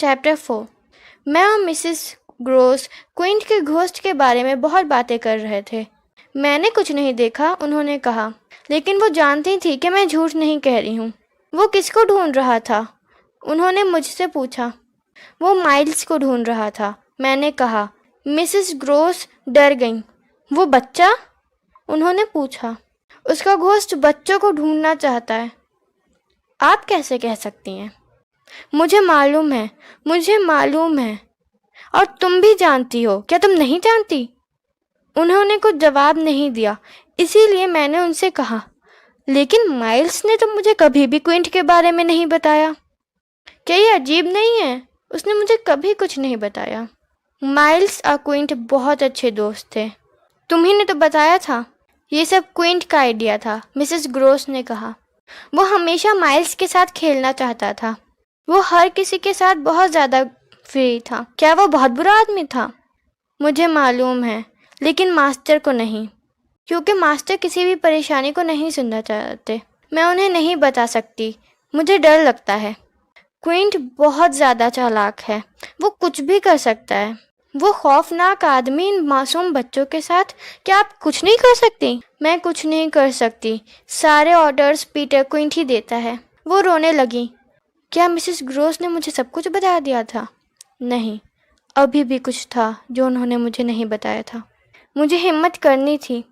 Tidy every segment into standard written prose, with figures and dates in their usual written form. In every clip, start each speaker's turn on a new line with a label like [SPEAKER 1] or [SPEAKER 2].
[SPEAKER 1] Chapter 4। मैं और Mrs gross Quint के घोस्ट के बारे में बहुत बातें कर रहे थे। मैंने कुछ नहीं देखा, उन्होंने कहा, लेकिन वो जानती थी कि मैं झूठ नहीं कह रही हूँ। वो किसको ढूंढ रहा था? उन्होंने मुझसे पूछा। वो माइल्स को ढूंढ रहा था, मैंने कहा। मिसेस ग्रोस डर गईं। वो बच्चा? उन्होंने पूछा। उसका घोस्ट बच्चों को ढूंढना चाहता है। आप कैसे कह सकती हैं? मुझे मालूम है। और तुम भी जानती हो, क्या तुम नहीं जानती? उन्होंने कुछ जवाब नहीं दिया, इसीलिए मैंने उनसे कहा, लेकिन माइल्स ने तो मुझे कभी भी क्विंट के बारे में नहीं बताया। क्या ये अजीब नहीं है? उसने मुझे कभी कुछ नहीं बताया। माइल्स और क्विंट बहुत अच्छे दोस्त थे। तुम्ही ने तो बताया था। ये सब क्विंट का आइडिया था, मिसेस ग्रोस ने कहा। वो हमेशा माइल्स के साथ खेलना चाहता था। वो हर किसी के साथ बहुत ज़्यादा फ्री था। क्या वो बहुत बुरा आदमी था? मुझे मालूम है, लेकिन मास्टर को नहीं, क्योंकि मास्टर किसी भी परेशानी को नहीं सुनना चाहते। मैं उन्हें नहीं बता सकती, मुझे डर लगता है। क्विंट बहुत ज़्यादा चालाक है, वो कुछ भी कर सकता है। वो खौफनाक आदमी इन मासूम बच्चों के साथ। क्या आप कुछ नहीं कर सकती? मैं कुछ नहीं कर सकती, सारे ऑर्डर्स पीटर क्विंट ही देता है। वो रोने लगी। क्या मिसेस ग्रोस ने मुझे सब कुछ बता दिया था? नहीं, अभी भी कुछ था जो उन्होंने मुझे नहीं बताया था। मुझे हिम्मत करनी थी,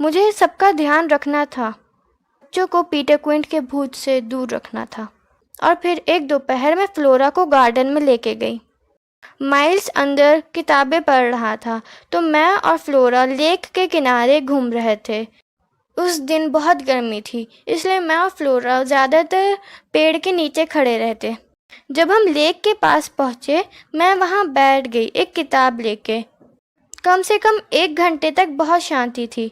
[SPEAKER 1] मुझे सबका ध्यान रखना था, बच्चों को पीटर क्विंट के भूत से दूर रखना था। और फिर एक दोपहर में फ्लोरा को गार्डन में लेके गई। माइल्स अंदर किताबें पढ़ रहा था, तो मैं और फ्लोरा लेक के किनारे घूम रहे थे। उस दिन बहुत गर्मी थी, इसलिए मैं और फ्लोरा ज़्यादातर पेड़ के नीचे खड़े रहते। जब हम लेक के पास पहुँचे, मैं वहाँ बैठ गई एक किताब लेके। कम से कम 1 घंटे तक बहुत शांति थी।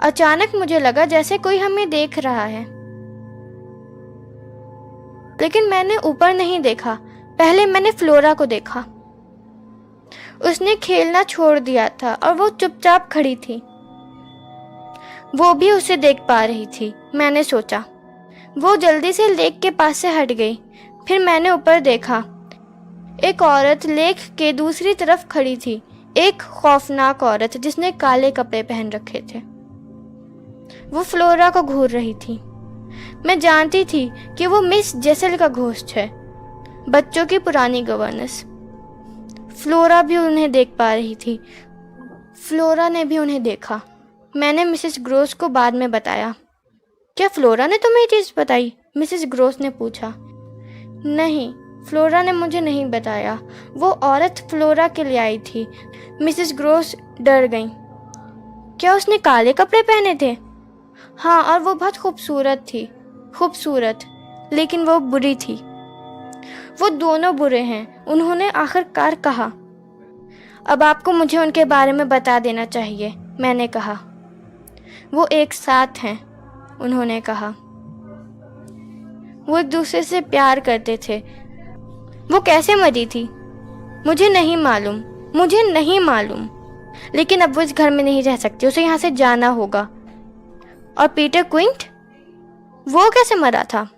[SPEAKER 1] अचानक मुझे लगा जैसे कोई हमें देख रहा है, लेकिन मैंने ऊपर नहीं देखा। पहले मैंने फ्लोरा को देखा। उसने खेलना छोड़ दिया था और वो चुपचाप खड़ी थी। वो भी उसे देख पा रही थी, मैंने सोचा। वो जल्दी से लेक के पास से हट गई। फिर मैंने ऊपर देखा। एक औरत लेक के दूसरी तरफ खड़ी थी, एक खौफनाक औरत जिसने काले कपड़े पहन रखे थे। वो फ्लोरा को घूर रही थी। मैं जानती थी कि वो मिस जेसल का घोस्ट है, बच्चों की पुरानी गवर्नेंस। फ्लोरा भी उन्हें देख पा रही थी। फ्लोरा ने भी उन्हें देखा। मैंने मिसेस ग्रोस को बाद में बताया। क्या फ्लोरा ने तुम्हें ये चीज़ बताई? मिसेस ग्रोस ने पूछा। नहीं, फ्लोरा ने मुझे नहीं बताया। वो औरत फ्लोरा के लिए आई थी। मिसेस ग्रोस डर गईं। क्या उसने काले कपड़े पहने थे? हाँ, और वो बहुत खूबसूरत थी। खूबसूरत, लेकिन वो बुरी थी। वो दोनों बुरे हैं, उन्होंने आखिरकार कहा। अब आपको मुझे उनके बारे में बता देना चाहिए, मैंने कहा। वो एक साथ हैं, उन्होंने कहा। वो एक दूसरे से प्यार करते थे। वो कैसे मरी थी? मुझे नहीं मालूम, लेकिन अब वो इस घर में नहीं रह सकती, उसे यहाँ से जाना होगा। और पीटर क्विंट, वो कैसे मरा था?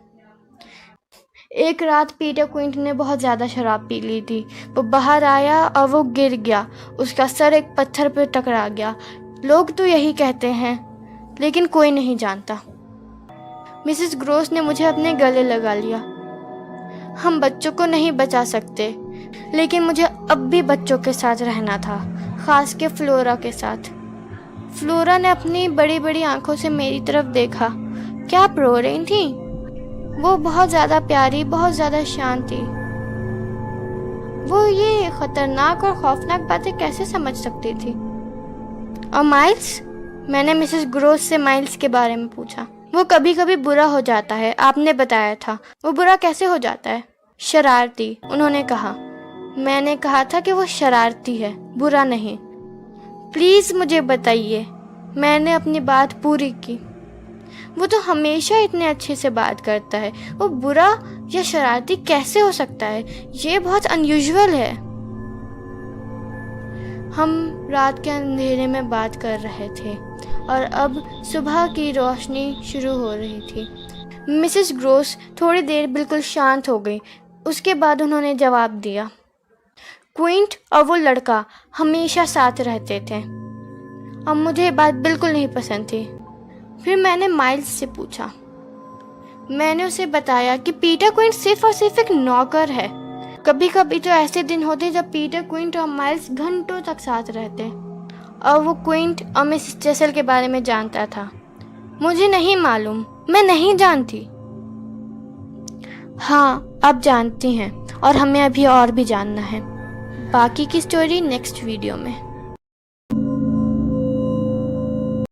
[SPEAKER 1] एक रात पीटर क्विंट ने बहुत ज़्यादा शराब पी ली थी। वो बाहर आया और वो गिर गया। उसका सर एक पत्थर पर टकरा गया। लोग तो यही कहते हैं, लेकिन कोई नहीं जानता। मिसेस ग्रोस ने मुझे अपने गले लगा लिया। हम बच्चों को नहीं बचा सकते, लेकिन मुझे अब भी बच्चों के साथ रहना था, खास के फ्लोरा के साथ। फ्लोरा ने अपनी बड़ी बड़ी आंखों से मेरी तरफ देखा। क्या आप रो रही थी? वो बहुत ज़्यादा प्यारी, बहुत ज़्यादा शांत थी। वो ये खतरनाक और खौफनाक बातें कैसे समझ सकती थी? और माइल्स? मैंने मिसेस ग्रोस से माइल्स के बारे में पूछा। वो कभी कभी बुरा हो जाता है, आपने बताया था। वो बुरा कैसे हो जाता है? शरारती, उन्होंने कहा। मैंने कहा था कि वो शरारती है, बुरा नहीं। प्लीज़ मुझे बताइए। मैंने अपनी बात पूरी की। वो तो हमेशा इतने अच्छे से बात करता है, वो बुरा या शरारती कैसे हो सकता है? ये बहुत अनयूजुअल है। हम रात के अंधेरे में बात कर रहे थे और अब सुबह की रोशनी शुरू हो रही थी। मिसेस ग्रोस थोड़ी देर बिल्कुल शांत हो गई। उसके बाद उन्होंने जवाब दिया, क्विंट और वो लड़का हमेशा साथ रहते थे। अब मुझे ये बात बिल्कुल नहीं पसंद थी। फिर मैंने माइल्स से पूछा। मैंने उसे बताया कि पीटर क्विंट सिर्फ और सिर्फ एक नौकर है। कभी कभी तो ऐसे दिन होते जब पीटर क्विंट और माइल्स घंटों तक साथ रहते और वो क्विंट और मिसेस जेसल के बारे में जानता था। मुझे नहीं मालूम, मैं नहीं जानती। हाँ, आप जानती हैं और हमें अभी और भी जानना है। बाकी की स्टोरी नेक्स्ट वीडियो में।